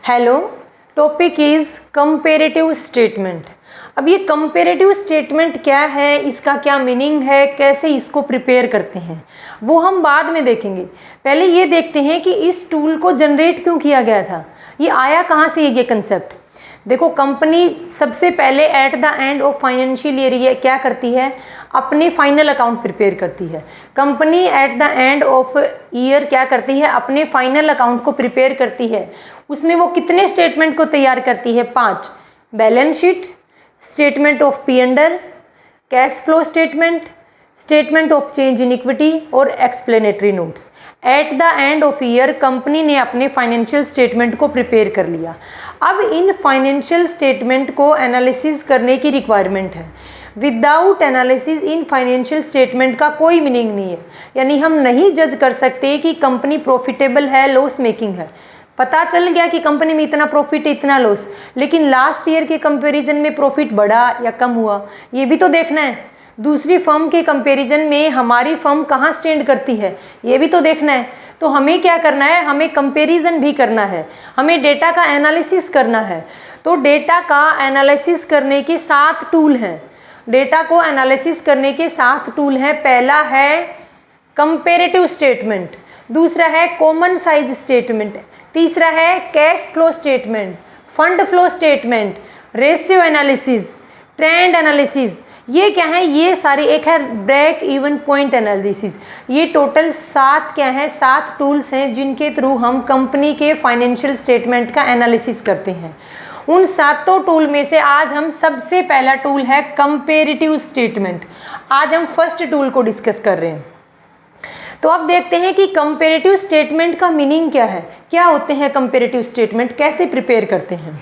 Hello, topic is comparative statement. अब ये comparative statement क्या है, इसका क्या मीनिंग है, कैसे इसको प्रिपेयर करते हैं, वो हम बाद में देखेंगे। पहले ये देखते हैं कि इस टूल को जनरेट क्यों किया गया था, ये आया कहाँ से ये कंसेप्ट। देखो, कंपनी सबसे पहले eight the end of financial year ये क्या करती है, अपने फाइनल अकाउंट प्रिपेयर करती है। Company at the end of year क्या करती है, अपने फाइनल अकाउंट को प्रिपेयर करती है। उसमें वो कितने स्टेटमेंट को तैयार करती है, 5। Balance sheet, statement of P and L, cash flow statement, statement of change in equity और explanatory notes. At the end of year company ने अपने फाइनेंशियल स्टेटमेंट को प्रिपेयर कर लिया। अब इन फाइनेंशियल स्टेटमेंट को एनालिसिस करने की रिक्वायरमेंट है। विदाउट एनालिसिस इन फाइनेंशियल स्टेटमेंट का कोई मीनिंग नहीं है, यानी हम नहीं जज कर सकते कि कंपनी प्रॉफिटेबल है, लॉस मेकिंग है। पता चल गया कि कंपनी में इतना प्रॉफिट इतना लॉस, लेकिन लास्ट ईयर के कंपैरिजन में प्रॉफिट बढ़ा या कम हुआ, ये भी तो देखना है। दूसरी फर्म के कंपैरिजन में हमारी फर्म कहाँ स्टैंड करती है, ये भी तो देखना है। तो हमें क्या करना है, हमें कंपैरिजन भी करना है, हमें डेटा का एनालिसिस करना है। तो डेटा का एनालिसिस करने के 7 टूल हैं। डेटा को एनालिसिस करने के 7 टूल हैं। पहला है कंपैरेटिव स्टेटमेंट, दूसरा है कॉमन साइज स्टेटमेंट, तीसरा है cash flow statement, fund flow statement, ratio analysis, trend analysis. ये क्या है, ये सारे। एक है ब्रेक इवन पॉइंट एनालिसिस। ये टोटल 7 क्या है, 7 टूल्स हैं जिनके थ्रू हम कंपनी के फाइनेंशियल स्टेटमेंट का एनालिसिस करते हैं। उन 7 टूल में से आज हम सबसे पहला टूल है कंपैरेटिव स्टेटमेंट। आज हम फर्स्ट टूल को डिस्कस कर रहे हैं। तो अब देखते हैं कि कंपैरेटिव स्टेटमेंट का मीनिंग क्या है, क्या होते हैं कंपैरेटिव स्टेटमेंट, कैसे प्रिपेयर करते हैं।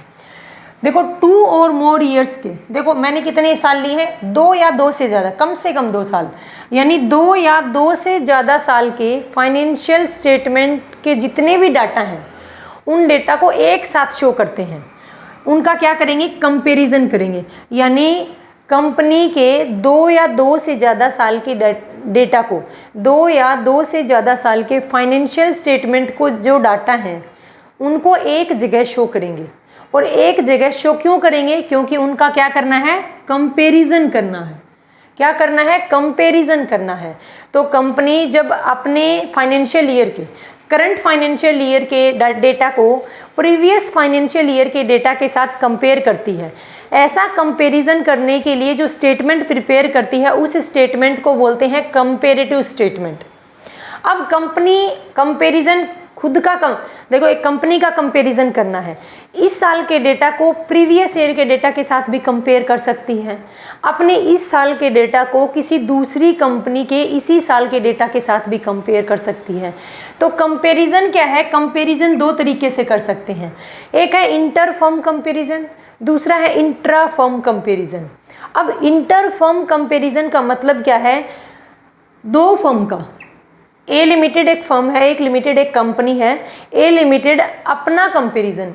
देखो, 2 और मोर ईयर्स के, देखो मैंने कितने साल लिए हैं, 2 या 2 से ज़्यादा, कम से कम 2 साल, यानी 2 या 2 से ज़्यादा साल के फाइनेंशियल स्टेटमेंट के जितने भी डाटा हैं, उन डेटा को एक साथ शो करते हैं। उनका क्या करेंगे, कंपैरिजन करेंगे। यानी कंपनी के 2 या 2 से ज़्यादा साल के डेटा को, 2 या 2 से ज़्यादा साल के फाइनेंशियल स्टेटमेंट को जो डाटा हैं उनको एक जगह शो करेंगे। और एक जगह शो क्यों करेंगे, क्योंकि उनका क्या करना है, कंपैरिजन करना है। क्या करना है, कंपैरिजन करना है। तो कंपनी जब अपने फाइनेंशियल ईयर के, करंट फाइनेंशियल ईयर के डेटा को प्रीवियस फाइनेंशियल ईयर के डेटा के साथ कंपेयर करती है, ऐसा कंपैरिजन करने के लिए जो स्टेटमेंट प्रिपेयर करती है, उस स्टेटमेंट को बोलते हैं कंपैरेटिव स्टेटमेंट। अब कंपनी कंपैरिजन खुद का देखो, एक कंपनी का कंपैरिजन करना है, इस साल के डेटा को प्रीवियस ईयर के डेटा के साथ भी कंपेयर कर सकती है, अपने इस साल के डेटा को किसी दूसरी कंपनी के इसी साल के डेटा के साथ भी कंपेयर कर सकती है। तो कंपैरिजन क्या है, कंपैरिजन 2 तरीके से कर सकते हैं। एक है इंटर फर्म कंपैरिजन, दूसरा है इंट्रा फर्म कंपैरिजन। अब इंटर फर्म कंपैरिजन का मतलब क्या है, 2 फर्म का, ए लिमिटेड एक फर्म है, एक लिमिटेड एक कंपनी है। ए लिमिटेड अपना कंपैरिजन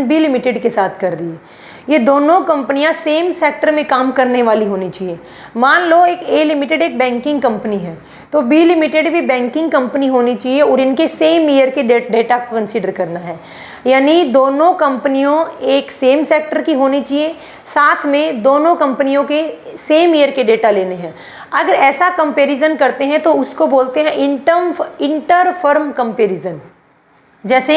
बी लिमिटेड के साथ कर रही है। ये दोनों कंपनियां सेम सेक्टर में काम करने वाली होनी चाहिए। मान लो एक ए लिमिटेड एक बैंकिंग कंपनी है, तो बी लिमिटेड भी बैंकिंग कंपनी होनी चाहिए और इनके सेम ईयर के डेटा को कंसीडर करना है। यानी दोनों कंपनियों एक सेम सेक्टर की होनी चाहिए, साथ में दोनों कंपनियों के सेम ईयर के डेटा लेने हैं। अगर ऐसा कंपैरिजन करते हैं तो उसको बोलते हैं इंटर फर्म कंपैरिजन। जैसे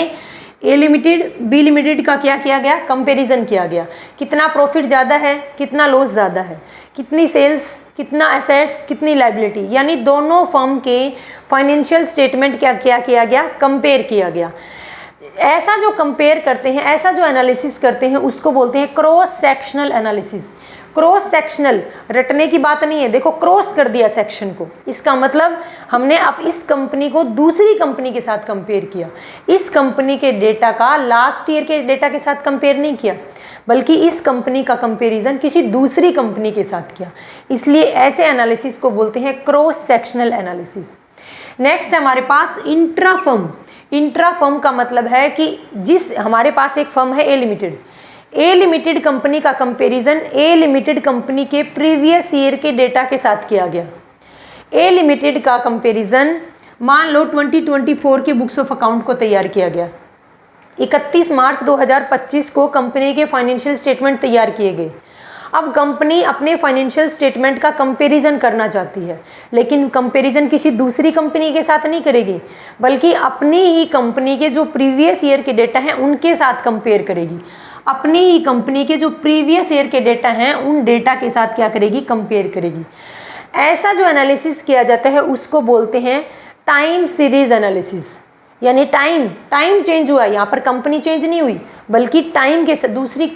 ए लिमिटेड बी लिमिटेड का क्या किया गया, कंपैरिजन किया गया, कितना प्रॉफिट ज़्यादा है, कितना लॉस ज़्यादा है, कितनी सेल्स, कितना एसेट्स, कितनी लायबिलिटी, यानी दोनों फर्म के फाइनेंशियल स्टेटमेंट क्या किया गया, कंपेयर किया गया। ऐसा जो कंपेयर करते हैं, ऐसा जो एनालिसिस करते हैं, उसको बोलते हैं cross sectional analysis. Cross sectional रटने की बात नहीं है, देखो क्रॉस कर दिया सेक्शन को, इसका मतलब हमने अब इस कंपनी को दूसरी कंपनी के साथ कंपेयर किया। इस कंपनी के डेटा का लास्ट ईयर के डेटा के साथ कंपेयर नहीं किया, बल्कि इस कंपनी का कंपैरिजन किसी दूसरी कंपनी के साथ किया। इसलिए ऐसे एनालिसिस को बोलते हैं क्रॉस सेक्शनल एनालिसिस। नेक्स्ट हमारे पास इंट्रा फर्म। इंट्रा फर्म का मतलब है कि जिस हमारे पास एक फर्म है ए लिमिटेड, ए लिमिटेड कंपनी का कंपैरिजन ए लिमिटेड कंपनी के प्रीवियस ईयर के डेटा के साथ किया गया। ए लिमिटेड का कंपैरिजन मान लो 2024 के बुक्स ऑफ अकाउंट को तैयार किया गया। 31 मार्च 2025 को कंपनी के फाइनेंशियल स्टेटमेंट तैयार किए गए। अब कंपनी अपने फाइनेंशियल स्टेटमेंट का कंपैरिजन करना चाहती है, लेकिन कंपैरिजन किसी दूसरी कंपनी के साथ नहीं करेगी, बल्कि अपनी ही कंपनी के जो प्रीवियस ईयर के डेटा हैं उनके साथ कंपेयर करेगी। अपनी ही कंपनी के जो प्रीवियस ईयर के डेटा हैं उन डेटा के साथ क्या करेगी, कंपेयर करेगी। ऐसा जो एनालिसिस किया जाता है उसको बोलते हैं टाइम सीरीज एनालिसिस। यानी टाइम चेंज हुआ, यहाँ पर कंपनी चेंज नहीं हुई, बल्कि टाइम के साथ दूसरी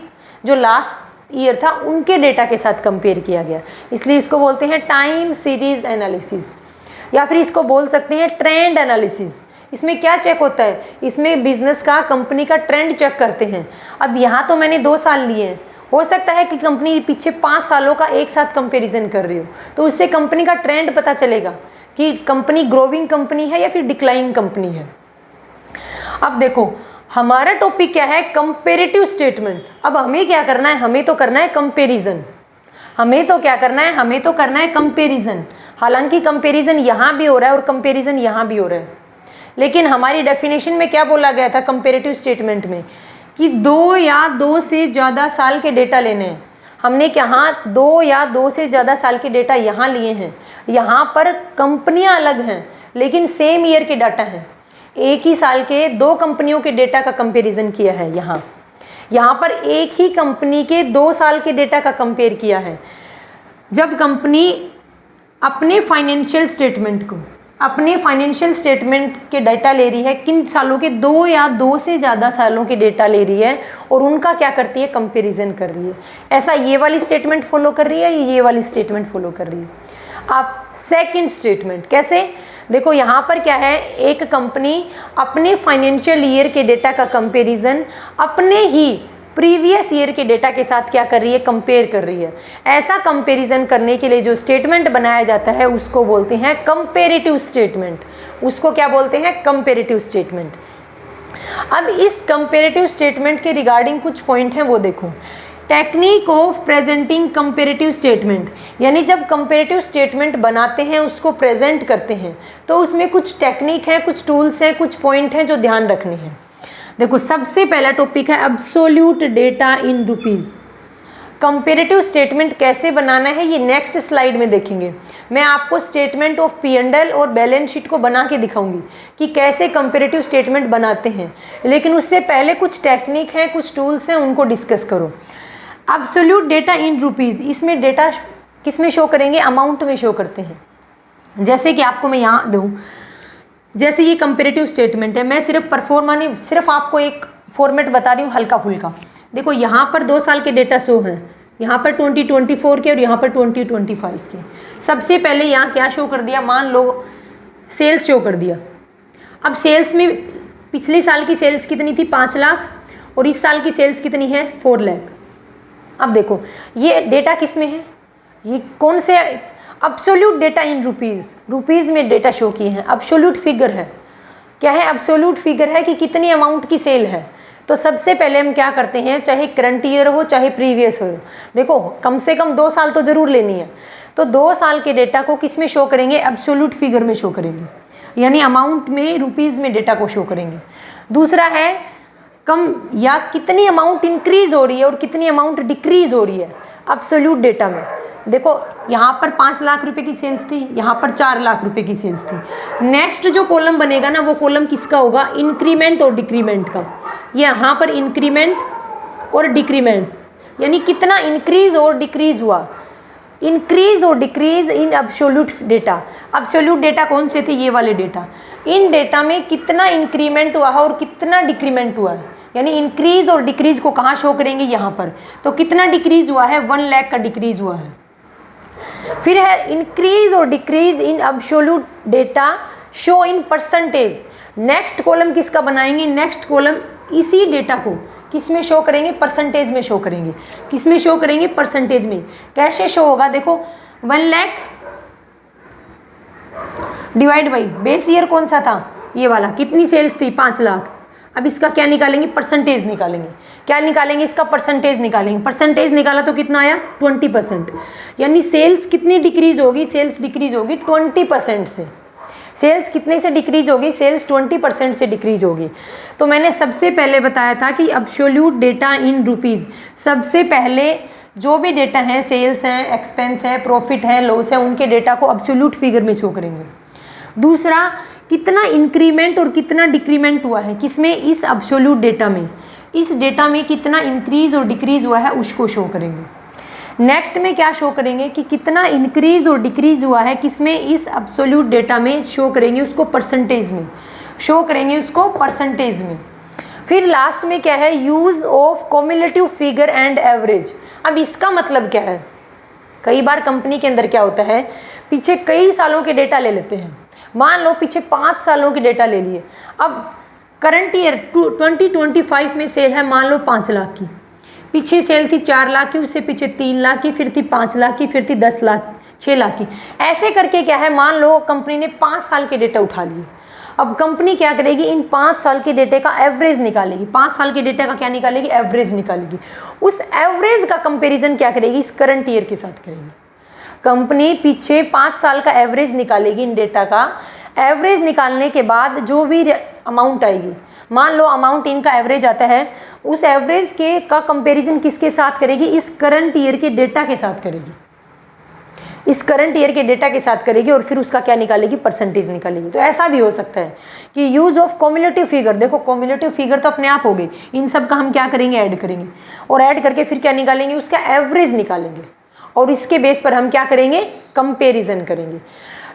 जो लास्ट ईयर था उनके डेटा के साथ कंपेयर किया गया, इसलिए इसको बोलते हैं टाइम सीरीज एनालिसिस। या फिर इसको बोल सकते हैं ट्रेंड एनालिसिस। इसमें क्या चेक होता है, इसमें बिजनेस का, कंपनी का ट्रेंड चेक करते हैं। अब यहाँ तो मैंने 2 साल लिए हैं, हो सकता है कि कंपनी पीछे 5 सालों का एक साथ कंपैरिजन कर रही हो, तो उससे कंपनी का ट्रेंड पता चलेगा कि कंपनी ग्रोविंग कंपनी है या फिर डिक्लाइनिंग कंपनी है। अब देखो हमारा टॉपिक क्या है, कंपैरेटिव स्टेटमेंट। अब हमें क्या करना है, हमें तो करना है कंपैरिजन। हमें तो क्या करना है, हमें तो करना है कंपैरिजन। हालांकि कंपैरिजन यहाँ भी हो रहा है और कंपैरिजन यहाँ भी हो रहा है, लेकिन हमारी डेफिनेशन में क्या बोला गया था कंपैरेटिव स्टेटमेंट में कि 2 या 2 से ज़्यादा साल के डेटा लेने हैं। हमने क्या 2 या 2 से ज़्यादा साल के डेटा यहाँ लिए हैं। यहाँ पर कंपनियाँ अलग हैं लेकिन सेम ईयर के डाटा हैं। एक ही साल के 2 कंपनियों के डेटा का कंपैरिजन किया है। यहाँ पर एक ही कंपनी के 2 साल के डेटा का कंपेयर किया है। जब कंपनी अपने फाइनेंशियल स्टेटमेंट के डाटा ले रही है, किन सालों के, 2 या 2 से ज़्यादा सालों के डेटा ले रही है और उनका क्या करती है, कंपैरिजन कर रही है। ऐसा ये वाली स्टेटमेंट फॉलो कर रही है, ये वाली स्टेटमेंट फॉलो कर रही है। आप सेकंड स्टेटमेंट कैसे, देखो यहाँ पर क्या है, एक कंपनी अपने फाइनेंशियल ईयर के डेटा का कंपैरिजन अपने ही प्रीवियस ईयर के डेटा के साथ क्या कर रही है, कंपेयर कर रही है। ऐसा कंपैरिजन करने के लिए जो स्टेटमेंट बनाया जाता है उसको बोलते हैं कंपैरेटिव स्टेटमेंट। उसको क्या बोलते हैं, कंपैरेटिव स्टेटमेंट। अब इस कंपैरेटिव स्टेटमेंट के रिगार्डिंग कुछ पॉइंट हैं वो देखो। Technique of presenting comparative statement, यानी जब कंपैरेटिव स्टेटमेंट बनाते हैं, उसको प्रेजेंट करते हैं, तो उसमें कुछ टेक्निक है, कुछ टूल्स हैं, कुछ पॉइंट हैं जो ध्यान रखने हैं। देखो सबसे पहला टॉपिक है absolute data in rupees. Comparative statement कैसे बनाना है ये नेक्स्ट स्लाइड में देखेंगे। मैं आपको स्टेटमेंट ऑफ P&L और बैलेंस शीट को बना के दिखाऊंगी कि कैसे कंपैरेटिव स्टेटमेंट बनाते हैं, लेकिन उससे पहले कुछ टेक्निक हैं, कुछ टूल्स हैं, उनको डिस्कस करो। एब्सोल्यूट डेटा इन रुपीज़, इसमें डेटा किस में शो करेंगे, अमाउंट में शो करते हैं। जैसे कि आपको मैं यहाँ दूँ, जैसे ये कंपैरेटिव स्टेटमेंट है, मैं सिर्फ परफॉर्मा नहीं, सिर्फ आपको एक फॉर्मेट बता रही हूँ हल्का फुल्का। देखो यहाँ पर 2 साल के डेटा शो हैं, यहाँ पर 2024 के और यहाँ पर 2025 के। सबसे पहले यहाँ क्या शो कर दिया, मान लो सेल्स शो कर दिया। अब सेल्स में पिछले साल की सेल्स कितनी थी, 5 लाख, और इस साल की सेल्स कितनी है, 4 लाख। अब देखो ये डेटा किस में है, ये कौन से, एब्सोल्यूट डेटा इन रुपीज़ में डेटा शो किए हैं। एब्सोल्यूट फिगर है, क्या है, एब्सोल्यूट फिगर है कि कितनी अमाउंट की सेल है। तो सबसे पहले हम क्या करते हैं, चाहे करंट ईयर हो चाहे प्रीवियस हो, देखो कम से कम 2 साल तो ज़रूर लेनी है। तो 2 साल के डेटा को किस में शो करेंगे, एब्सोल्यूट फिगर में शो करेंगे, यानी अमाउंट में, रुपीज़ में डेटा को शो करेंगे। दूसरा है कम या कितनी अमाउंट इंक्रीज़ हो रही है और कितनी अमाउंट डिक्रीज़ हो रही है एब्सोल्यूट डेटा में। देखो यहाँ पर 5 लाख रुपए की सेल्स थी, यहाँ पर 4 लाख रुपए की सेल्स थी। नेक्स्ट जो कॉलम बनेगा ना, वो कॉलम किसका होगा, इंक्रीमेंट और डिक्रीमेंट का। यहाँ पर इंक्रीमेंट और डिक्रीमेंट, यानी कितना इंक्रीज और डिक्रीज हुआ, इंक्रीज और decrease in absolute data. Absolute data कौन से थे, ये वाले डेटा। इन डेटा में कितना इंक्रीमेंट हुआ है और कितना डिक्रीमेंट हुआ है, यानी इंक्रीज और डिक्रीज को कहाँ शो करेंगे, यहाँ पर। तो कितना डिक्रीज हुआ है, 1 लाख का डिक्रीज हुआ है। फिर है इंक्रीज और decrease in absolute data show in percentage. Next column किसका बनाएंगे, नेक्स्ट कॉलम इसी डेटा को किस में शो करेंगे, परसेंटेज में शो करेंगे। किस में शो करेंगे, परसेंटेज में। कैसे शो होगा, देखो 1 lakh divide by base year कौन सा था, ये वाला, कितनी सेल्स थी, 5 लाख। अब इसका क्या निकालेंगे, परसेंटेज निकालेंगे। क्या निकालेंगे, इसका परसेंटेज निकालेंगे। परसेंटेज निकाला तो कितना आया, 20%, यानी सेल्स कितनी डिक्रीज होगी, सेल्स डिक्रीज होगी 20% से। सेल्स कितने से डिक्रीज होगी, सेल्स 20% से डिक्रीज होगी। तो मैंने सबसे पहले बताया था कि एब्सोल्यूट डेटा इन रुपीज़, सबसे पहले जो भी डेटा है, सेल्स है, एक्सपेंस है, प्रॉफिट है, लॉस है, उनके डेटा को एब्सोल्यूट फिगर में शो करेंगे। दूसरा, कितना इंक्रीमेंट और कितना डिक्रीमेंट हुआ है किसमें, इस एब्सोल्यूट डेटा में, इस डेटा में कितना इंक्रीज और डिक्रीज हुआ है उसको शो करेंगे। नेक्स्ट में क्या शो करेंगे कि कितना इंक्रीज और डिक्रीज हुआ है किसमें, इस एब्सोल्यूट डेटा में शो करेंगे, उसको परसेंटेज में शो करेंगे, उसको परसेंटेज में। फिर लास्ट में क्या है, use of cumulative figure and average. अब इसका मतलब क्या है, कई बार कंपनी के अंदर क्या होता है, पीछे कई सालों के डेटा ले लेते हैं। मान लो पीछे 5 सालों के डेटा ले लिए। अब करंट ईयर 2025 में सेल है मान लो 5 लाख की, पीछे सेल थी 4 लाख की, उससे पीछे 3 लाख की, फिर थी 5 लाख की, फिर थी 10 लाख, 6 लाख की। ऐसे करके क्या है, मान लो कंपनी ने 5 साल के डेटा उठा लिए। अब कंपनी क्या करेगी, इन 5 साल के डेटे का एवरेज निकालेगी। 5 साल के डेटा का क्या निकालेगी, एवरेज निकालेगी। उस एवरेज का कंपैरिजन क्या करेगी, इस करंट ईयर के साथ करेगी। कंपनी पीछे 5 साल का एवरेज निकालेगी, इन डेटा का एवरेज निकालने के बाद जो भी अमाउंट आएगी, मान लो अमाउंट इनका एवरेज आता है, उस एवरेज के का कंपैरिजन किसके साथ करेगी, इस करंट ईयर के डेटा के साथ करेगी, इस करंट ईयर के डेटा के साथ करेगी, और फिर उसका क्या निकालेगी, परसेंटेज निकालेगी। तो ऐसा भी हो सकता है कि यूज ऑफ कॉम्युलेटिव फिगर, देखो कॉम्युलेटिव फिगर तो अपने आप हो गई, इन सब का हम क्या करेंगे, ऐड करेंगे, और ऐड करके फिर क्या निकालेंगे, उसका एवरेज निकालेंगे, और इसके बेस पर हम क्या करेंगे, कंपेरिजन करेंगे।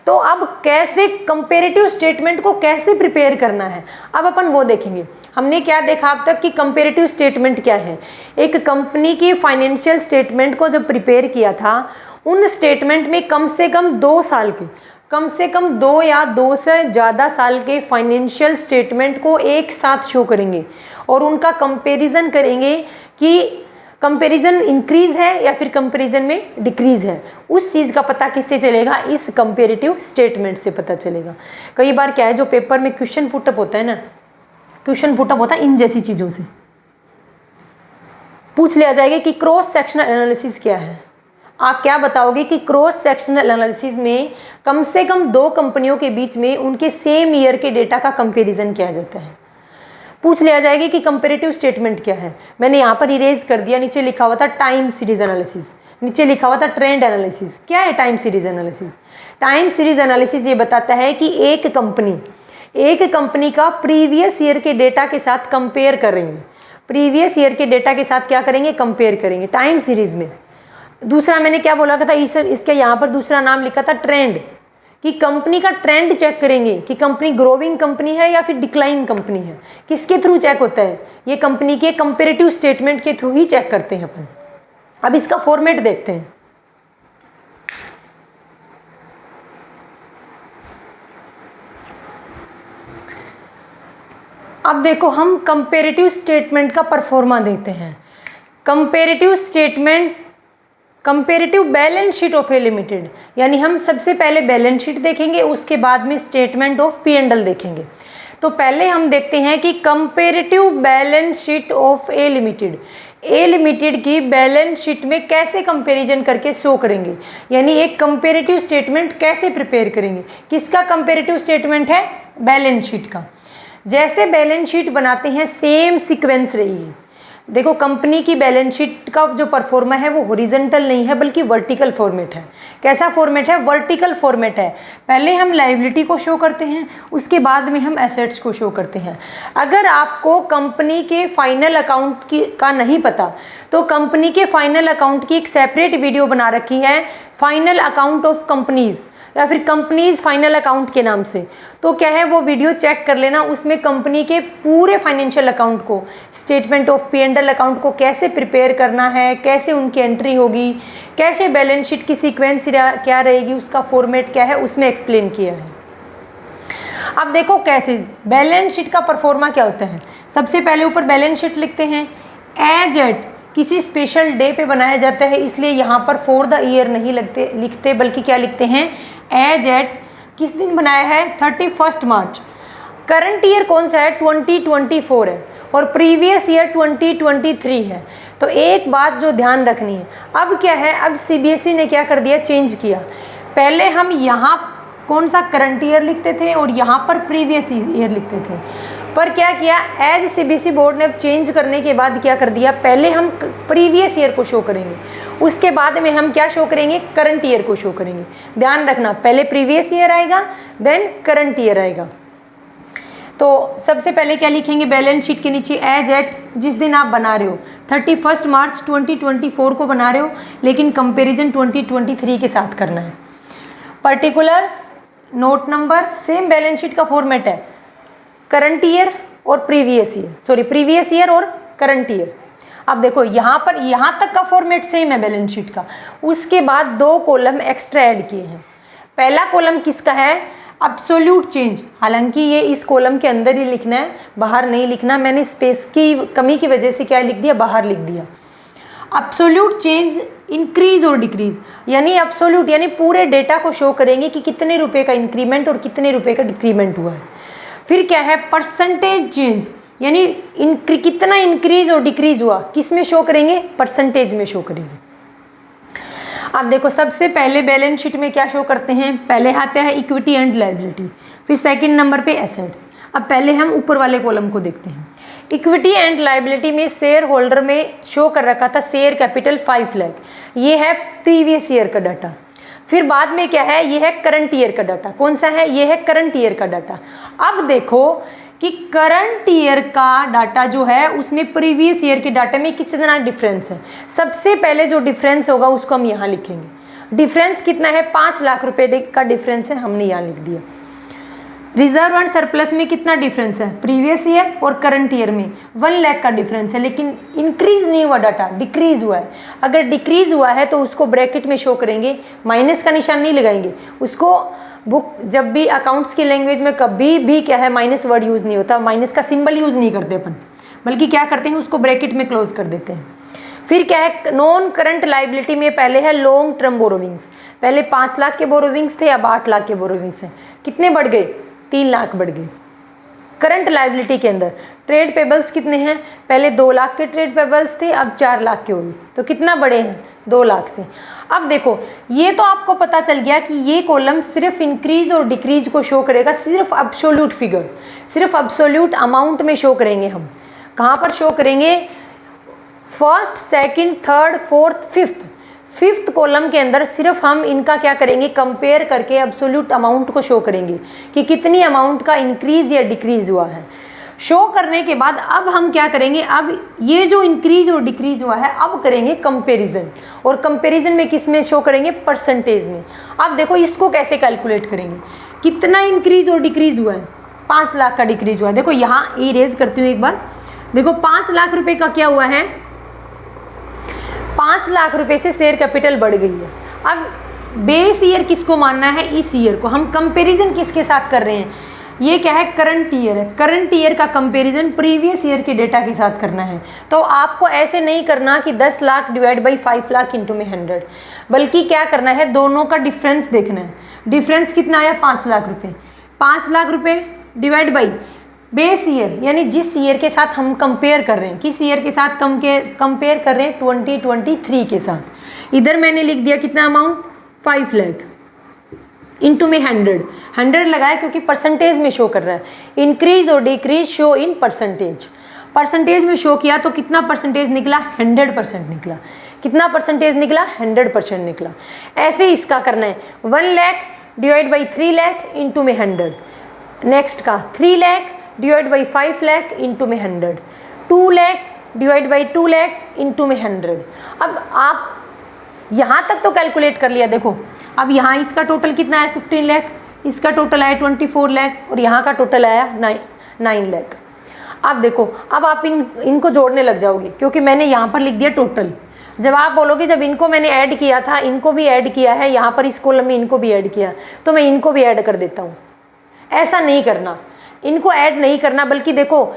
तो अब कैसे कंपेरेटिव स्टेटमेंट को कैसे प्रिपेयर करना है, अब अपन वो देखेंगे। हमने क्या देखा अब तक कि कंपेरेटिव स्टेटमेंट क्या है। एक कंपनी की फाइनेंशियल स्टेटमेंट को जब प्रिपेयर किया था, उन स्टेटमेंट में कम से कम 2 साल के, कम से कम 2 या 2 से ज़्यादा साल के फाइनेंशियल स्टेटमेंट को एक साथ शो करेंगे, और उनका कंपैरिजन करेंगे कि कंपैरिजन इंक्रीज है या फिर कंपैरिजन में डिक्रीज है। उस चीज़ का पता किससे चलेगा, इस कंपैरेटिव स्टेटमेंट से पता चलेगा। कई बार क्या है, जो पेपर में क्वेश्चन पुटअप होता है ना, क्वेश्चन पुटअप होता है इन जैसी चीज़ों से, पूछ लिया जाएगा कि क्रॉस सेक्शनल एनालिसिस क्या है। आप क्या बताओगे कि क्रॉस सेक्शनल एनालिसिस में कम से कम 2 कंपनियों के बीच में उनके सेम ईयर के डेटा का कंपैरिजन किया जाता है। पूछ लिया जाएगा कि कंपैरेटिव स्टेटमेंट क्या है। मैंने यहाँ पर इरेज कर दिया, नीचे लिखा हुआ था टाइम सीरीज एनालिसिस, नीचे लिखा हुआ था ट्रेंड एनालिसिस। क्या है time series analysis? Time series analysis ये बताता है कि एक कंपनी का प्रीवियस ईयर के डेटा के साथ कंपेयर करेंगे, प्रीवियस ईयर के डेटा के साथ क्या करेंगे, कंपेयर करेंगे टाइम सीरीज में। दूसरा मैंने क्या बोला था, इसके यहाँ पर दूसरा नाम लिखा था ट्रेंड, कि कंपनी का ट्रेंड चेक करेंगे कि कंपनी ग्रोविंग कंपनी है या फिर डिक्लाइनिंग कंपनी है। किसके थ्रू चेक होता है, ये कंपनी के कंपैरेटिव स्टेटमेंट के थ्रू ही चेक करते हैं अपन। अब इसका फॉर्मेट देखते हैं। अब देखो हम कंपैरेटिव स्टेटमेंट का परफॉर्मा देते हैं। Comparative statement, comparative balance sheet of A limited, यानी हम सबसे पहले बैलेंस शीट देखेंगे, उसके बाद में स्टेटमेंट ऑफ P&L देखेंगे। तो पहले हम देखते हैं कि comparative balance sheet of A limited की बैलेंस शीट में कैसे कंपैरिजन करके शो करेंगे, यानी एक कंपैरेटिव स्टेटमेंट कैसे प्रिपेयर करेंगे। किसका कंपैरेटिव स्टेटमेंट है, बैलेंस शीट का। जैसे बैलेंस शीट बनाते हैं सेम सीक्वेंस रहेगी। देखो कंपनी की बैलेंस शीट का जो परफॉर्मा है वो हॉरिजॉन्टल नहीं है बल्कि वर्टिकल फॉर्मेट है। कैसा फॉर्मेट है, वर्टिकल फॉर्मेट है। पहले हम लायबिलिटी को शो करते हैं, उसके बाद में हम एसेट्स को शो करते हैं। अगर आपको कंपनी के फाइनल अकाउंट का नहीं पता तो कंपनी के फाइनल अकाउंट की एक सेपरेट वीडियो बना रखी है, फाइनल अकाउंट ऑफ कंपनीज या फिर कंपनीज फाइनल अकाउंट के नाम से। तो क्या है, वो वीडियो चेक कर लेना। उसमें कंपनी के पूरे फाइनेंशियल अकाउंट को, स्टेटमेंट ऑफ P&L अकाउंट को कैसे प्रिपेयर करना है, कैसे उनकी एंट्री होगी, कैसे बैलेंस शीट की सीक्वेंस क्या रहेगी, उसका फॉर्मेट क्या है, उसमें एक्सप्लेन किया है। अब देखो कैसे बैलेंस शीट का परफॉर्मा क्या होता है। सबसे पहले ऊपर बैलेंस शीट लिखते हैं, एज एट किसी स्पेशल डे पे बनाया जाता है, इसलिए यहाँ पर फॉर द ईयर नहीं लिखते बल्कि क्या लिखते हैं, एज एट किस दिन बनाया है, 31 मार्च। करंट ईयर कौन सा है, 2024 है, और प्रीवियस ईयर 2023 है। तो एक बात जो ध्यान रखनी है, अब क्या है, अब CBSE ने क्या कर दिया, चेंज किया। पहले हम यहाँ कौन सा, करंट ईयर लिखते थे और यहाँ पर प्रीवियस ईयर लिखते थे। पर क्या किया, एज सीबीएसई बोर्ड ने अब चेंज करने के बाद क्या कर दिया, पहले हम प्रीवियस ईयर को शो करेंगे, उसके बाद में हम क्या शो करेंगे, करंट ईयर को शो करेंगे। ध्यान रखना, पहले प्रीवियस ईयर आएगा देन करंट ईयर आएगा। तो सबसे पहले क्या लिखेंगे, बैलेंस शीट के नीचे एज एट, जिस दिन आप बना रहे हो 31 मार्च 2024 को बना रहे हो, लेकिन कंपैरिजन 2023 के साथ करना है। Particulars, note number, same balance sheet का फॉर्मेट है, करंट ईयर और previous year, sorry previous year और करंट ईयर। अब देखो यहाँ पर, यहाँ तक का फॉर्मेट सेम है बैलेंस शीट का, उसके बाद 2 कॉलम एक्स्ट्रा ऐड किए हैं। पहला कॉलम किसका है, एब्सोल्यूट चेंज, हालांकि ये इस कॉलम के अंदर ही लिखना है, बाहर नहीं लिखना, मैंने स्पेस की कमी की वजह से क्या लिख दिया, बाहर लिख दिया। एब्सोल्यूट चेंज इंक्रीज और डिक्रीज, यानी एब्सोल्यूट यानी पूरे डेटा को शो करेंगे कि कितने रुपए का इंक्रीमेंट और कितने रुपए का डिक्रीमेंट हुआ है। फिर क्या है, परसेंटेज चेंज, यानी कितना इंक्रीज और डिक्रीज हुआ, किस में शो करेंगे, परसेंटेज में शो करेंगे। अब देखो सबसे पहले बैलेंस शीट में क्या शो करते हैं, पहले आता है इक्विटी एंड लायबिलिटी, फिर सेकंड नंबर पे एसेट्स। अब पहले हम ऊपर वाले कॉलम को देखते हैं। इक्विटी एंड लायबिलिटी में शेयर होल्डर में शो कर रखा था शेयर कैपिटल 5 लाख, ये है प्रीवियस ईयर का डाटा। फिर बाद में क्या है, ये है करंट ईयर का डाटा, कौन सा है, ये है करंट ईयर का डाटा। अब देखो कि करंट ईयर का डाटा जो है उसमें प्रीवियस ईयर के डाटा में कितना डिफरेंस है। सबसे पहले जो डिफरेंस होगा उसको हम यहाँ लिखेंगे। डिफरेंस कितना है, 5 लाख रुपए का डिफरेंस है, हमने यहाँ लिख दिया। रिजर्व एंड सरप्लस में कितना डिफरेंस है, प्रीवियस ईयर और करंट ईयर में 1 लाख का डिफरेंस है, लेकिन इंक्रीज नहीं हुआ डाटा, डिक्रीज हुआ है। अगर डिक्रीज हुआ है तो उसको ब्रैकेट में शो करेंगे, माइनस का निशान नहीं लगाएंगे उसको। बुक जब भी अकाउंट्स की लैंग्वेज में कभी भी क्या है, माइनस वर्ड यूज़ नहीं होता, माइनस का सिंबल यूज़ नहीं करते अपन, बल्कि क्या करते हैं, उसको ब्रैकेट में क्लोज कर देते हैं। फिर क्या है, नॉन करंट लायबिलिटी में पहले है लॉन्ग टर्म बोरोविंग्स, पहले 5 लाख के बोरोविंग्स थे, अब 8 लाख के बोरोविंग्स हैं, कितने बढ़ गए, 3 लाख बढ़ गए। करंट लायबिलिटी के अंदर ट्रेड पेबल्स कितने हैं, पहले 2 लाख के ट्रेड पेबल्स थे, अब 4 लाख के हो गए, तो कितना बढ़े हैं, 2 लाख से। अब देखो ये तो आपको पता चल गया कि ये कॉलम सिर्फ इंक्रीज और डिक्रीज को शो करेगा, सिर्फ एब्सोल्यूट फिगर, सिर्फ एब्सोल्यूट अमाउंट में शो करेंगे। हम कहाँ पर शो करेंगे, first, second, third, fourth, fifth column के अंदर सिर्फ हम इनका क्या करेंगे, कंपेयर करके एब्सोल्यूट अमाउंट को शो करेंगे कि कितनी अमाउंट का इंक्रीज या डिक्रीज हुआ है। शो करने के बाद अब हम क्या करेंगे, अब ये जो इंक्रीज और डिक्रीज हुआ है अब करेंगे कंपैरिजन, और कंपैरिजन में किस में शो करेंगे, परसेंटेज में। अब देखो इसको कैसे कैलकुलेट करेंगे, कितना इंक्रीज और डिक्रीज हुआ है, 5 लाख का डिक्रीज हुआ है। देखो यहाँ इरेज करती हूँ एक बार, देखो 5 लाख रुपए का क्या हुआ है, 5 लाख रुपए से शेयर कैपिटल बढ़ गई है। अब बेस ईयर किसको मानना है, इस ईयर को। हम कंपैरिजन किसके साथ कर रहे हैं, ये क्या है, करंट ईयर है। करंट ईयर का कंपैरिजन प्रीवियस ईयर के डेटा के साथ करना है। तो आपको ऐसे नहीं करना कि 10 lakh divide by 5 lakh into में 100, बल्कि क्या करना है, दोनों का डिफरेंस देखना है। डिफरेंस कितना आया, 5 लाख रुपए। 5 लाख रुपए डिवाइड बाई बेस ईयर, यानी जिस ईयर के साथ हम कंपेयर कर रहे हैं, किस ईयर के साथ कंपेयर कर रहे हैं, 2023 के साथ। इधर मैंने लिख दिया कितना अमाउंट, 5 लाख इंटू में 100 लगाया क्योंकि परसेंटेज में शो कर रहा है। इंक्रीज और decrease show in percentage, percentage में शो किया तो कितना परसेंटेज निकला, 100% निकला। कितना परसेंटेज निकला, 100% निकला। ऐसे इसका करना है, 1 lakh divide by 3 lakh into में 100। नेक्स्ट का 3 lakh divide by 5 lakh into में 100, 2 lakh divide by 2 lakh into में 100। अब आप यहाँ तक तो कैलकुलेट कर लिया। देखो अब यहाँ इसका टोटल कितना है, 15 लाख, इसका टोटल आया 24 लाख, और यहाँ का टोटल आया 9 लाख। अब देखो अब आप इनको जोड़ने लग जाओगे, क्योंकि मैंने यहाँ पर लिख दिया टोटल। जब आप बोलोगे जब इनको मैंने ऐड किया था, इनको भी ऐड किया है, यहाँ पर इस कॉलम में इनको भी ऐड किया, तो मैं इनको भी ऐड कर देता हूँ। ऐसा नहीं करना, इनको ऐड नहीं करना, बल्कि देखो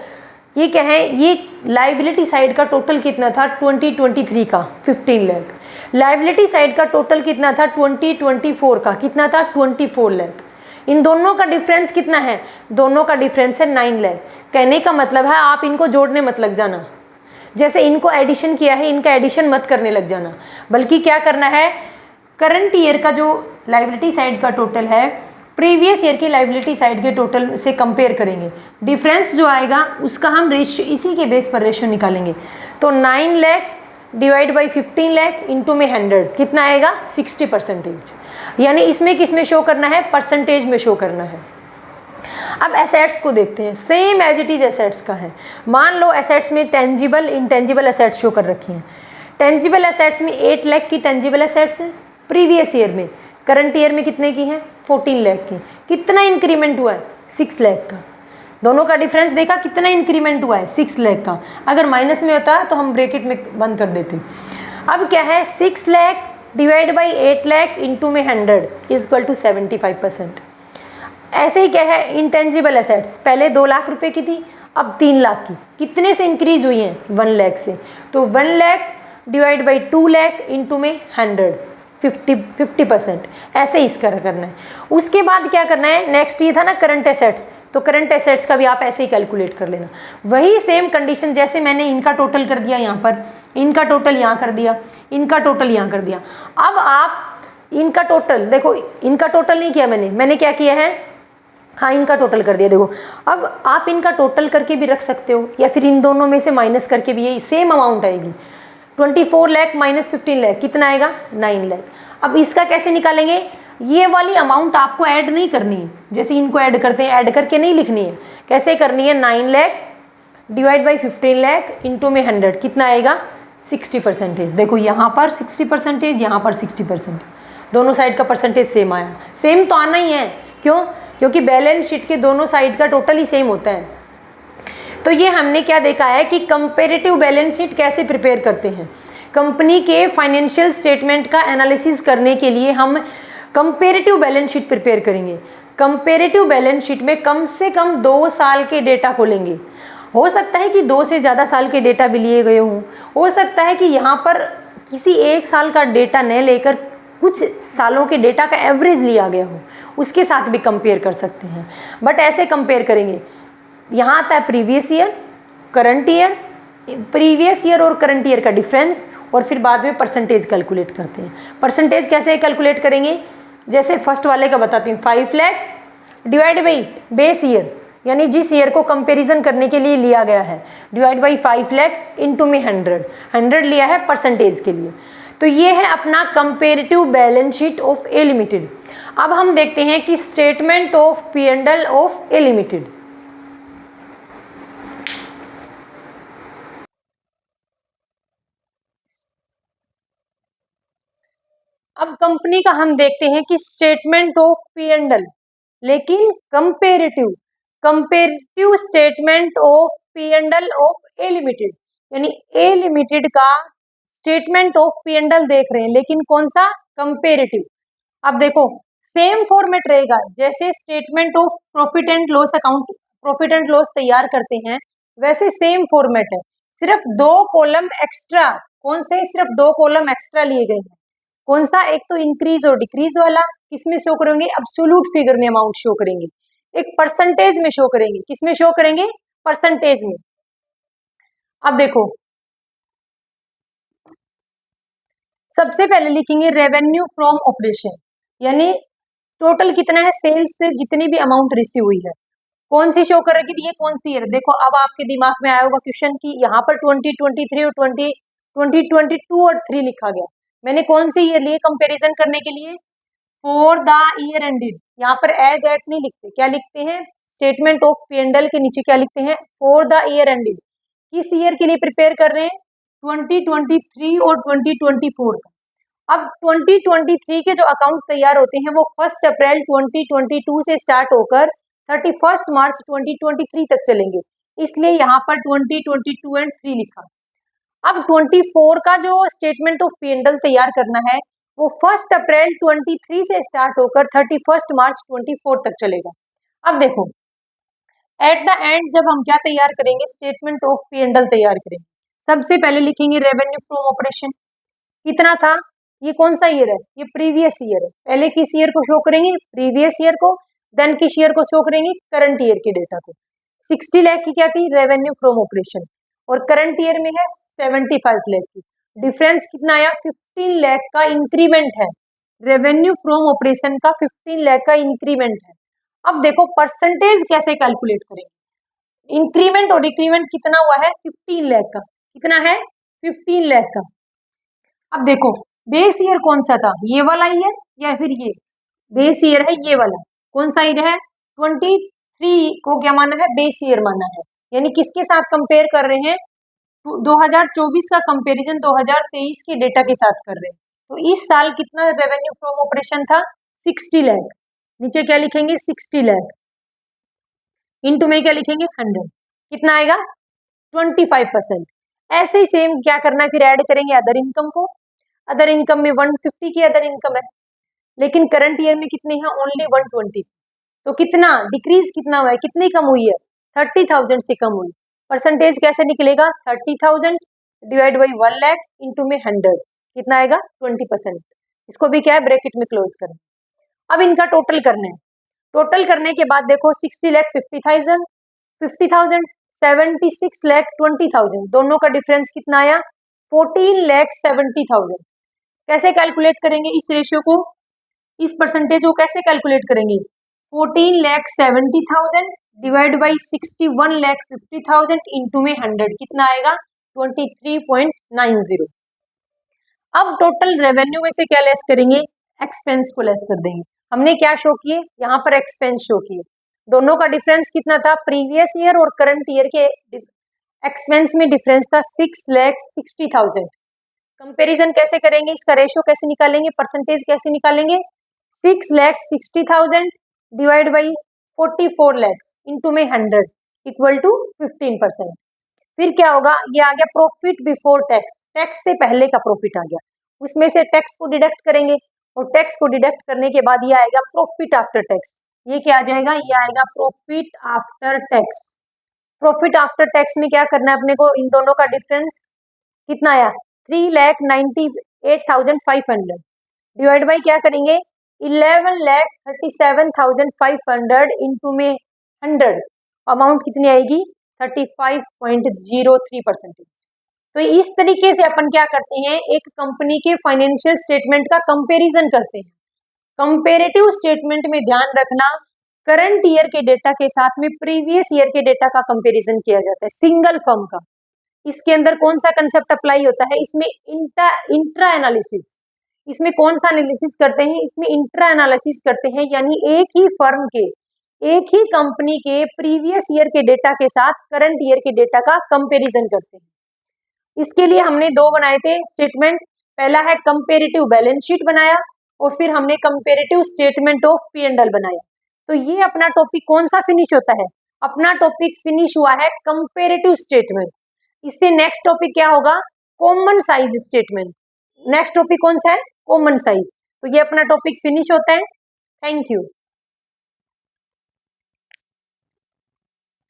ये क्या है, ये लाइबिलिटी साइड का टोटल कितना था 2023 का 15 लाख, लाइबिलिटी साइड का टोटल कितना था 2024 का, कितना था 24 लाख। इन दोनों का डिफरेंस कितना है, दोनों का डिफरेंस है 9 लाख। कहने का मतलब है आप इनको जोड़ने मत लग जाना, जैसे इनको एडिशन किया है इनका एडिशन मत करने लग जाना, बल्कि क्या करना है, करंट ईयर का जो लाइबिलिटी साइड का टोटल है प्रीवियस ईयर की लाइबिलिटी साइड के टोटल से कंपेयर करेंगे, डिफरेंस जो आएगा उसका हम रेशियो, इसी के बेस पर रेशियो निकालेंगे। तो 9 lakh divide by 15 lakh into में 100 कितना आएगा 60%। यानी इसमें किस में शो करना है, परसेंटेज में शो करना है। अब एसेट्स को देखते हैं, same as it is assets का है। मान लो एसेट्स में टेंजिबल इंटेंजिबल एसेट्स शो कर रखी हैं। टेंजिबल एसेट्स में 8 लाख की टेंजिबल एसेट्स है प्रीवियस ईयर में, करंट ईयर में कितने की हैं 14 लाख की। कितना इंक्रीमेंट हुआ है 6 लाख का। दोनों का डिफरेंस देखा कितना इंक्रीमेंट हुआ है 6 लाख का। अगर माइनस में होता तो हम ब्रैकेट में बंद कर देते। अब क्या है 6 lakh divide by 8 lakh into में 100 इज इक्वल टू 75%। ऐसे ही क्या है इंटेंजिबल एसेट्स, पहले 2 लाख रुपए की थी, अब 3 लाख की। कितने से इंक्रीज हुई हैं 1 लाख से। तो 1 lakh divide by 2 lakh into में 100 50%। ऐसे ही इसका करना है। उसके बाद क्या करना है, नेक्स्ट ये था ना करंट एसेट्स, तो करंट एसेट्स का भी आप ऐसे ही कैलकुलेट कर लेना। वही सेम कंडीशन जैसे मैंने इनका टोटल कर दिया यहाँ पर, इनका टोटल यहाँ कर दिया, इनका टोटल यहाँ कर दिया। अब आप इनका टोटल देखो, इनका टोटल नहीं किया मैंने क्या किया है, हाँ इनका टोटल कर दिया। देखो अब आप इनका टोटल करके भी रख सकते हो या फिर इन दोनों में से माइनस करके भी यही सेम अमाउंट आएगी। 24 लाख माइनस 15 लाख कितना आएगा 9 लाख। अब इसका कैसे निकालेंगे, ये वाली अमाउंट आपको ऐड नहीं करनी है, जैसे इनको ऐड करते हैं ऐड करके नहीं लिखनी है। कैसे करनी है, 9 lakh divide by 15 lakh into में 100 कितना आएगा 60%। देखो यहाँ पर 60%, यहाँ पर 60%, दोनों साइड का परसेंटेज सेम आया। सेम तो आना ही है, क्यों, क्योंकि बैलेंस शीट के दोनों साइड का टोटल ही सेम होता है। तो ये हमने क्या देखा है कि कंपेरेटिव बैलेंस शीट कैसे प्रिपेयर करते हैं। कंपनी के फाइनेंशियल स्टेटमेंट का एनालिसिस करने के लिए हम कंपेरेटिव बैलेंस शीट प्रिपेयर करेंगे। कंपेरेटिव बैलेंस शीट में कम से कम 2 साल के डेटा को लेंगे। हो सकता है कि 2 से ज़्यादा साल के डेटा भी लिए गए हों, हो सकता है कि यहाँ पर किसी 1 साल का डेटा न लेकर कुछ सालों के डेटा का एवरेज लिया गया हो, उसके साथ भी कंपेयर कर सकते हैं। बट ऐसे कंपेयर करेंगे, यहाँ आता है previous year, current year, previous year और करंट ईयर का डिफरेंस, और फिर बाद में परसेंटेज कैलकुलेट करते हैं। परसेंटेज कैसे कैलकुलेट करेंगे, जैसे फर्स्ट वाले का बताती हूँ, 5 lakh divide by base year, यानी जिस ईयर को कंपैरिजन करने के लिए लिया गया है, डिवाइड बाई 5 लाख इंटू में 100 लिया है परसेंटेज के लिए। तो ये है अपना comparative balance sheet of A limited. अब हम देखते हैं कि statement of P&L of A limited. अब कंपनी का हम देखते हैं कि स्टेटमेंट ऑफ P&L, लेकिन comparative statement of P&L of A limited, यानी ए लिमिटेड का स्टेटमेंट ऑफ P&L देख रहे हैं, लेकिन कौन सा कंपेरेटिव। अब देखो सेम फॉर्मेट रहेगा जैसे statement of profit and loss account, profit and loss तैयार करते हैं, वैसे सेम फॉर्मेट है। सिर्फ 2 कॉलम एक्स्ट्रा, कौन से, सिर्फ 2 कॉलम एक्स्ट्रा लिए गए हैं। कौन सा, एक तो इंक्रीज और डिक्रीज वाला, किसमें शो करेंगे, एब्सोल्यूट फिगर में अमाउंट शो करेंगे। एक परसेंटेज में शो करेंगे, किसमें शो करेंगे, परसेंटेज में। अब देखो सबसे पहले लिखेंगे रेवेन्यू फ्रॉम ऑपरेशन, यानी टोटल कितना है, सेल्स से जितनी भी अमाउंट रिसीव हुई है, कौन सी शो कर रखी थी, ये कौन सी ईयर। देखो अब आपके दिमाग में आया होगा क्वेश्चन की यहाँ पर 2023 और 2022 और 3 लिखा गया। मैंने कौन सी ईयर लिए कंपैरिजन करने के लिए, फॉर द ईयर एंडेड। यहाँ पर एज एट नहीं लिखते, क्या लिखते हैं, स्टेटमेंट ऑफ P&L के नीचे क्या लिखते हैं, फॉर द ईयर एंडेड। किस ईयर के लिए प्रिपेयर कर रहे हैं, 2023 और 2024 का। अब 2023 के जो अकाउंट तैयार होते हैं वो 1 अप्रैल 2022 से स्टार्ट होकर 31 मार्च 2023 तक चलेंगे, इसलिए यहाँ पर 2022 एंड 3 लिखा। अब 24 का जो स्टेटमेंट ऑफ P&L तैयार करना है वो 1 अप्रैल 23 से स्टार्ट होकर 31 मार्च 24 तक चलेगा। अब देखो एट द एंड जब हम क्या तैयार करेंगे, स्टेटमेंट ऑफ P&L तैयार करेंगे, सबसे पहले लिखेंगे रेवेन्यू फ्रॉम ऑपरेशन, कितना था, ये कौन सा ईयर है, ये प्रीवियस ईयर है। पहले किस ईयर को शो करेंगे, प्रीवियस ईयर को, देन किस ईयर को शो करेंगे, करंट ईयर के डेटा को। 60 लाख की क्या थी, रेवेन्यू फ्रॉम ऑपरेशन, और करंट ईयर में है 75 लाख की। डिफरेंस कितना आया, 15 लाख का इंक्रीमेंट है। रेवेन्यू फ्रॉम ऑपरेशन का 15 लाख का इंक्रीमेंट है। अब देखो परसेंटेज कैसे कैलकुलेट करेंगे। इंक्रीमेंट और डिक्रीमेंट कितना हुआ है 15 लाख का, कितना है 15 लाख का। अब देखो बेस ईयर कौन सा था, ये वाला ईयर या फिर ये बेस ईयर है, ये वाला कौन सा ईयर है 23 को क्या माना है बेस ईयर माना है, यानी किसके साथ कंपेयर कर रहे हैं 2024 का कंपैरिजन 2023 के डेटा के साथ कर रहे हैं। तो इस साल कितना रेवेन्यू फ्रॉम ऑपरेशन था 60 लाख, नीचे क्या लिखेंगे 60 लाख, इनटू में क्या लिखेंगे 100, कितना आएगा 25%। ऐसे ही सेम क्या करना है फिर ऐड करेंगे अदर इनकम को, अदर इनकम में 150 की अदर इनकम है, लेकिन करंट ईयर में कितने हैं ओनली 120, तो कितना डिक्रीज कितना हुआ है, कितनी कम हुई है 30,000 से कम हुई। परसेंटेज कैसे निकलेगा 30,000 डिवाइड बाई 1 लाख इंटू में 100, कितना आएगा 20%। इसको भी क्या है ब्रैकेट में क्लोज करना। अब इनका टोटल करना है, टोटल करने के बाद देखो 60 लाख 50,000 50,000 76 लाख 20,000, दोनों का डिफरेंस कितना आया 14 लाख 70,000। कैसे कैलकुलेट करेंगे इस रेशियो को, इस परसेंटेज को कैसे कैलकुलेट करेंगे 14 lakh 70,000 divide by 61 lakh 50,000 into में 100, कितना आएगा 23.90। अब टोटल रेवेन्यू में से क्या लेस करेंगे एक्सपेंस को लेस कर देंगे। हमने क्या शो किए यहाँ पर एक्सपेंस शो किए, दोनों का डिफरेंस कितना था प्रीवियस ईयर और करंट ईयर के एक्सपेंस में डिफरेंस था 6,60,000। कंपैरिजन कैसे करेंगे, इसका रेशियो कैसे निकालेंगे, परसेंटेज कैसे निकालेंगे 6,60,000 डिवाइड बाई 44 लाख इंटू में 100 इक्वल टू 15%। फिर क्या होगा ये आ गया प्रॉफिट बिफोर टैक्स, टैक्स से पहले का प्रॉफिट आ गया, उसमें से टैक्स को डिडक्ट करेंगे और टैक्स को डिडक्ट करने के बाद ये आएगा प्रॉफिट आफ्टर टैक्स। ये क्या आ जाएगा, ये आएगा profit after tax. Profit after tax में क्या करना है अपने को, इन दोनों का डिफरेंस कितना आया 3,98,500 डिवाइड बाई क्या करेंगे 11,37,500 इंटू में 100, अमाउंट कितनी आएगी 35.03%। तो इस तरीके से अपन क्या करते हैं एक कंपनी के फाइनेंशियल स्टेटमेंट का कंपैरिजन करते हैं। कंपैरेटिव स्टेटमेंट में ध्यान रखना करंट ईयर के डेटा के साथ में प्रीवियस ईयर के डेटा का कंपैरिजन किया जाता है सिंगल फर्म का। इसके अंदर कौन सा कंसेप्ट अप्लाई होता है, इसमें इंट्रा एनालिसिस, इसमें कौन सा एनालिसिस करते हैं, इसमें इंट्रा एनालिसिस करते हैं, यानी एक ही फर्म के एक ही कंपनी के प्रीवियस ईयर के डेटा के साथ करंट ईयर के डेटा का कंपैरिजन करते हैं। इसके लिए हमने दो बनाए थे स्टेटमेंट, पहला है कंपैरेटिव बैलेंस शीट बनाया और फिर हमने कंपैरेटिव स्टेटमेंट ऑफ P&L बनाया। तो ये अपना टॉपिक कौन सा फिनिश होता है, अपना टॉपिक फिनिश हुआ है कंपैरेटिव स्टेटमेंट। इससे नेक्स्ट टॉपिक क्या होगा common size statement, next topic कौन सा है कॉमन साइज। तो ये अपना टॉपिक फिनिश होता है। Thank you.